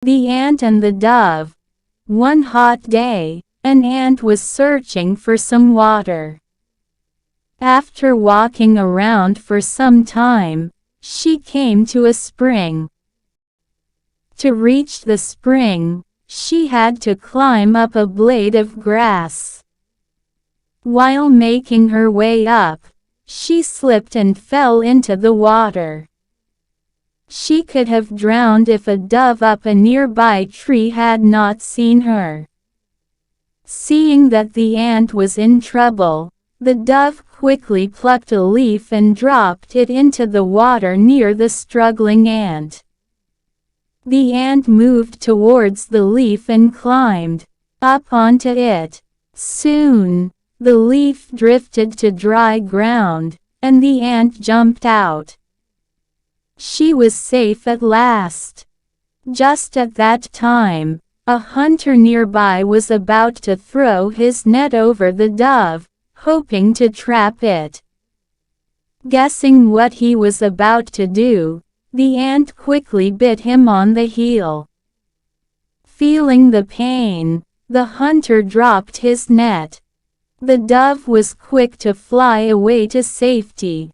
The Ant and the Dove. One hot day, an ant was searching for some water. After walking around for some time, she came to a spring. To reach the spring, she had to climb up a blade of grass. While making her way up, she slipped and fell into the water. She could have drowned if a dove up a nearby tree had not seen her. Seeing that the ant was in trouble, the dove quickly plucked a leaf and dropped it into the water near the struggling ant. The ant moved towards the leaf and climbed up onto it. Soon, the leaf drifted to dry ground, and the ant jumped out. She was safe at last. Just at that time, a hunter nearby was about to throw his net over the dove, hoping to trap it. Guessing what he was about to do, the ant quickly bit him on the heel. Feeling the pain, the hunter dropped his net. The dove was quick to fly away to safety.